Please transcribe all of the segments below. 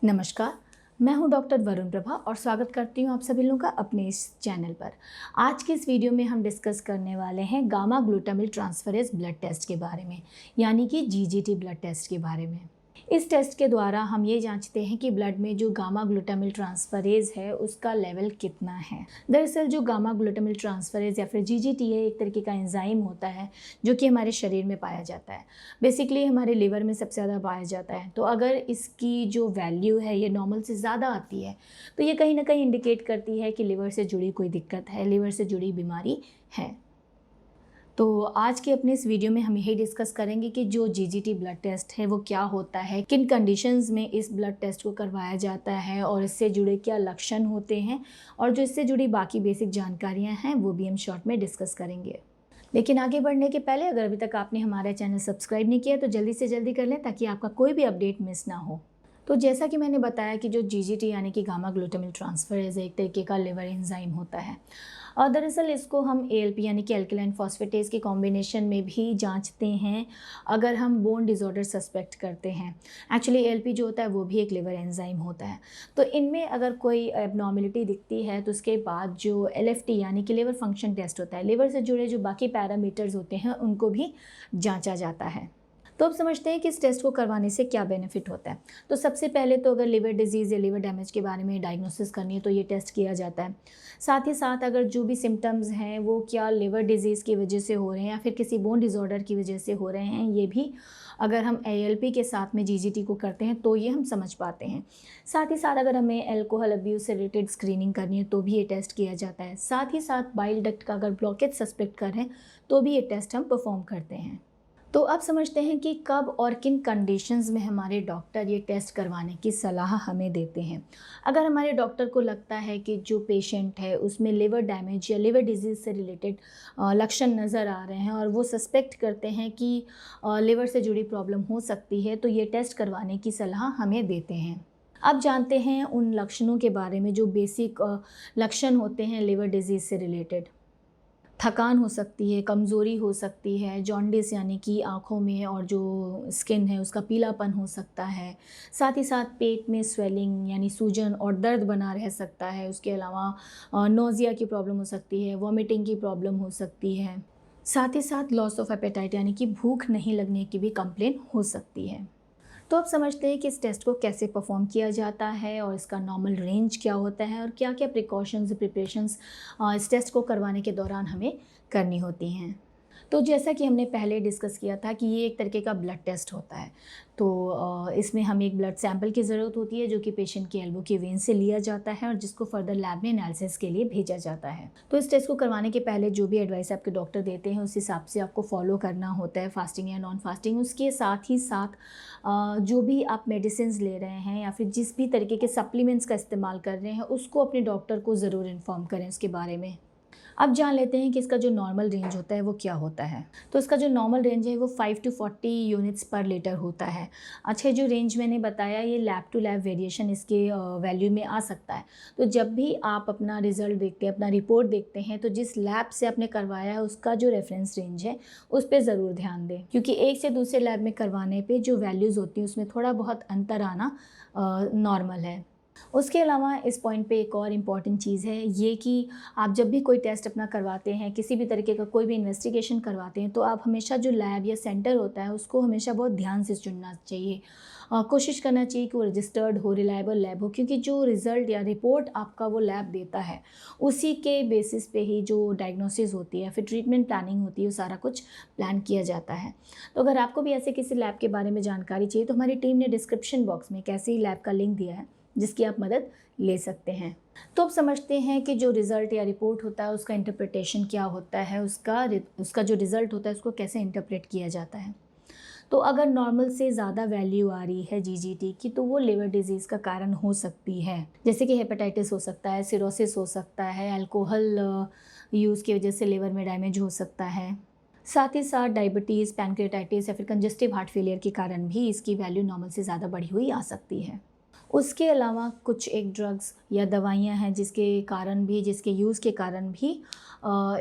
नमस्कार। मैं हूं डॉक्टर वरुण प्रभा और स्वागत करती हूं आप सभी लोगों का अपने इस चैनल पर। आज की इस वीडियो में हम डिस्कस करने वाले हैं गामा ग्लूटामिल ट्रांसफरेज ब्लड टेस्ट के बारे में, यानी कि जीजीटी ब्लड टेस्ट के बारे में। इस टेस्ट के द्वारा हम ये जांचते हैं कि ब्लड में जो गामा ग्लूटामिल ट्रांसफरेज है उसका लेवल कितना है। दरअसल जो गामा ग्लूटामिल ट्रांसफरेज या फिर जीजीटी है, एक तरीके का एंजाइम होता है जो कि हमारे शरीर में पाया जाता है। बेसिकली हमारे लिवर में सबसे ज़्यादा पाया जाता है। तो अगर इसकी जो वैल्यू है ये नॉर्मल से ज़्यादा आती है तो ये कहीं ना कहीं इंडिकेट करती है कि लिवर से जुड़ी कोई दिक्कत है, लिवर से जुड़ी बीमारी है। तो आज के अपने इस वीडियो में हम यही डिस्कस करेंगे कि जो जीजीटी ब्लड टेस्ट है वो क्या होता है, किन कंडीशंस में इस ब्लड टेस्ट को करवाया जाता है और इससे जुड़े क्या लक्षण होते हैं, और जो इससे जुड़ी बाकी बेसिक जानकारियां हैं वो भी हम शॉर्ट में डिस्कस करेंगे। लेकिन आगे बढ़ने के पहले अगर अभी तक आपने हमारा चैनल सब्सक्राइब नहीं किया तो जल्दी से जल्दी कर लें ताकि आपका कोई भी अपडेट मिस ना हो। तो जैसा कि मैंने बताया कि जो जीजीटी यानी कि गामा ग्लूटामिल ट्रांसफरेज एक तरीके का लिवर एंजाइम होता है, और दरअसल इसको हम एएलपी यानी कि एल्कलाइन फॉस्फेटेज के कॉम्बिनेशन में भी जांचते हैं अगर हम बोन डिसऑर्डर सस्पेक्ट करते हैं। एक्चुअली एएलपी जो होता है वो भी एक लिवर एंजाइम होता है। तो इनमें अगर कोई एबनॉर्मलिटी दिखती है तो उसके बाद जो एलएफटी यानी कि लिवर फंक्शन टेस्ट होता है, लिवर से जुड़े जो बाकी पैरामीटर्स होते हैं उनको भी जांचा जाता है। तो अब समझते हैं कि इस टेस्ट को करवाने से क्या बेनिफिट होता है। तो सबसे पहले तो अगर लिवर डिजीज़ या लिवर डैमेज के बारे में डायग्नोसिस करनी है तो ये टेस्ट किया जाता है। साथ ही साथ अगर जो भी सिम्टम्स हैं वो क्या लिवर डिजीज़ की वजह से हो रहे हैं या फिर किसी बोन डिसऑर्डर की वजह से हो रहे हैं, ये भी अगर हम एएलपी के साथ में जीजीटी को करते हैं तो ये हम समझ पाते हैं। साथ ही साथ अगर हमें अल्कोहल अब्यूज़ से रिलेटेड स्क्रीनिंग करनी है तो भी ये टेस्ट किया जाता है। साथ ही साथ बाइल डक्ट का अगर ब्लॉकेज सस्पेक्ट कर रहे हैं तो भी ये टेस्ट हम परफॉर्म करते हैं। तो अब समझते हैं कि कब और किन कंडीशंस में हमारे डॉक्टर ये टेस्ट करवाने की सलाह हमें देते हैं। अगर हमारे डॉक्टर को लगता है कि जो पेशेंट है उसमें लिवर डैमेज या लिवर डिजीज़ से रिलेटेड लक्षण नज़र आ रहे हैं और वो सस्पेक्ट करते हैं कि लिवर से जुड़ी प्रॉब्लम हो सकती है, तो ये टेस्ट करवाने की सलाह हमें देते हैं। अब जानते हैं उन लक्षणों के बारे में जो बेसिक लक्षण होते हैं लिवर डिजीज़ से रिलेटेड। थकान हो सकती है, कमज़ोरी हो सकती है, जॉन्डिस यानी कि आँखों में और जो स्किन है उसका पीलापन हो सकता है। साथ ही साथ पेट में स्वेलिंग यानी सूजन और दर्द बना रह सकता है। उसके अलावा नोज़िया की प्रॉब्लम हो सकती है, वॉमिटिंग की प्रॉब्लम हो सकती है। साथ ही साथ लॉस ऑफ एपेटाइट यानी कि भूख नहीं लगने की भी कंप्लेन हो सकती है। तो अब समझते हैं कि इस टेस्ट को कैसे परफॉर्म किया जाता है और इसका नॉर्मल रेंज क्या होता है और क्या क्या प्रिकॉशंस प्रिपरेशंस इस टेस्ट को करवाने के दौरान हमें करनी होती हैं। तो जैसा कि हमने पहले डिस्कस किया था कि ये एक तरीके का ब्लड टेस्ट होता है। तो इसमें हमें एक ब्लड सैंपल की ज़रूरत होती है जो कि पेशेंट के एल्बो की वेन से लिया जाता है और जिसको फर्दर लैब में एनालिसिस के लिए भेजा जाता है। तो इस टेस्ट को करवाने के पहले जो भी एडवाइस आपके डॉक्टर देते हैं उस हिसाब से आपको फॉलो करना होता है, फास्टिंग या नॉन फास्टिंग। उसके साथ ही साथ जो भी आप मेडिसिन ले रहे हैं या फिर जिस भी तरीके के सप्लीमेंट्स का इस्तेमाल कर रहे हैं उसको अपने डॉक्टर को ज़रूर इन्फॉर्म करें उसके बारे में। अब जान लेते हैं कि इसका जो नॉर्मल रेंज होता है वो क्या होता है। तो इसका जो नॉर्मल रेंज है वो 5 to 40 यूनिट्स पर लीटर होता है। अच्छा, जो रेंज मैंने बताया ये लैब टू लैब वेरिएशन इसके वैल्यू में आ सकता है। तो जब भी आप अपना रिज़ल्ट देखते हैं, अपना रिपोर्ट देखते हैं, तो जिस लैब से आपने करवाया है उसका जो रेफरेंस रेंज है उस पर ज़रूर ध्यान दें, क्योंकि एक से दूसरे लैब में करवाने पर जो वैल्यूज़ होती हैं उसमें थोड़ा बहुत अंतर आना नॉर्मल है। उसके अलावा इस पॉइंट पे एक और इम्पॉर्टेंट चीज़ है ये कि आप जब भी कोई टेस्ट अपना करवाते हैं, किसी भी तरीके का कोई भी इन्वेस्टिगेशन करवाते हैं, तो आप हमेशा जो लैब या सेंटर होता है उसको हमेशा बहुत ध्यान से चुनना चाहिए। कोशिश करना चाहिए कि वो रजिस्टर्ड हो, रिलायबल लैब हो, क्योंकि जो रिज़ल्ट या रिपोर्ट आपका वो लैब देता है उसी के बेसिस पे ही जो डायग्नोसिस होती है फिर ट्रीटमेंट प्लानिंग होती है वो सारा कुछ प्लान किया जाता है। तो अगर आपको भी ऐसे किसी लैब के बारे में जानकारी चाहिए तो हमारी टीम ने डिस्क्रिप्शन बॉक्स में एक ऐसी लैब का लिंक दिया है जिसकी आप मदद ले सकते हैं। तो अब समझते हैं कि जो रिज़ल्ट या रिपोर्ट होता है उसका इंटरप्रिटेशन क्या होता है, उसका जो रिज़ल्ट होता है उसको कैसे इंटरप्रेट किया जाता है। तो अगर नॉर्मल से ज़्यादा वैल्यू आ रही है जीजीटी की तो वो लिवर डिजीज़ का कारण हो सकती है, जैसे कि हेपेटाइटिस हो सकता है, सिरोसिस हो सकता है, अल्कोहल यूज़ की वजह से लिवर में डैमेज हो सकता है। साथ ही साथ डायबिटीज़, पैनक्रियाटाइटिस या फिर कंजेस्टिव हार्ट फेलियर के कारण भी इसकी वैल्यू नॉर्मल से ज़्यादा बढ़ी हुई आ सकती है। उसके अलावा कुछ एक ड्रग्स या दवाइयाँ हैं जिसके यूज़ के कारण भी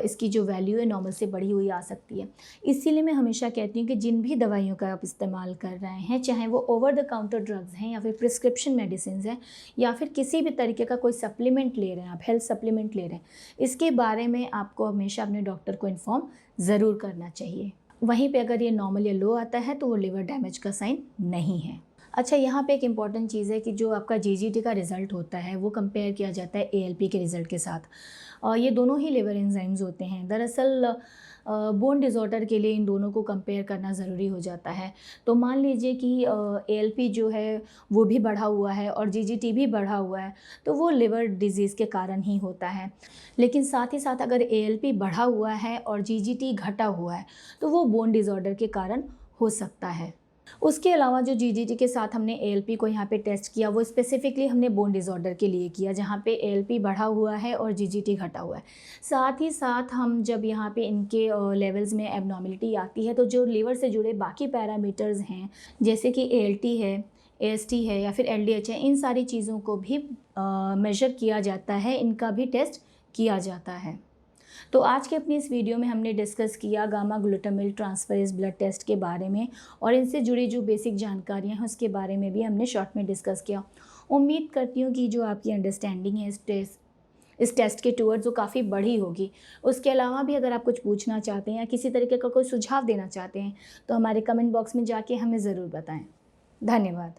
इसकी जो वैल्यू है नॉर्मल से बढ़ी हुई आ सकती है। इसीलिए मैं हमेशा कहती हूँ कि जिन भी दवाइयों का आप इस्तेमाल कर रहे हैं, चाहे वो ओवर द काउंटर ड्रग्स हैं या फिर प्रिस्क्रिप्शन मेडिसिन हैं या फिर किसी भी तरीके का कोई सप्लीमेंट ले रहे हैं, आप हेल्थ सप्लीमेंट ले रहे हैं, इसके बारे में आपको हमेशा अपने डॉक्टर को इन्फॉर्म ज़रूर करना चाहिए। वहीं पे अगर ये नॉर्मल या लो आता है तो वो लिवर डैमेज का साइन नहीं है। अच्छा, यहाँ पे एक इम्पॉर्टेंट चीज़ है कि जो आपका जीजीटी का रिज़ल्ट होता है वो कंपेयर किया जाता है एएलपी के रिज़ल्ट के साथ। ये दोनों ही लिवर एंजाइम्स होते हैं। दरअसल बोन डिसऑर्डर के लिए इन दोनों को कंपेयर करना ज़रूरी हो जाता है। तो मान लीजिए कि एएलपी जो है वो भी बढ़ा हुआ है और जीजीटी भी बढ़ा हुआ है, तो वो लिवर डिजीज़ के कारण ही होता है। लेकिन साथ ही साथ अगर एएलपी बढ़ा हुआ है और जीजीटी घटा हुआ है तो वो बोन डिसऑर्डर के कारण हो सकता है। उसके अलावा जो जीजीटी के साथ हमने एएलपी को यहाँ पे टेस्ट किया वो स्पेसिफिकली हमने बोन डिसऑर्डर के लिए किया, जहाँ पे एएलपी बढ़ा हुआ है और जीजीटी घटा हुआ है। साथ ही साथ हम जब यहाँ पे इनके लेवल्स में एबनॉर्मलिटी आती है तो जो लिवर से जुड़े बाकी पैरामीटर्स हैं जैसे कि एएलटी है, एएसटी है या फिर एलडीएच है, इन सारी चीज़ों को भी मेजर किया जाता है, इनका भी टेस्ट किया जाता है। तो आज के अपनी इस वीडियो में हमने डिस्कस किया गामा ग्लूटामिल ट्रांसफरेज ब्लड टेस्ट के बारे में और इनसे जुड़ी जो बेसिक जानकारियां हैं उसके बारे में भी हमने शॉर्ट में डिस्कस किया। उम्मीद करती हूँ कि जो आपकी अंडरस्टैंडिंग है इस टेस्ट के टूवर्ड्स वो काफ़ी बड़ी होगी। उसके अलावा भी अगर आप कुछ पूछना चाहते हैं या किसी तरीके का कोई सुझाव देना चाहते हैं तो हमारे कमेंट बॉक्स में जाके हमें ज़रूर बताएँ। धन्यवाद।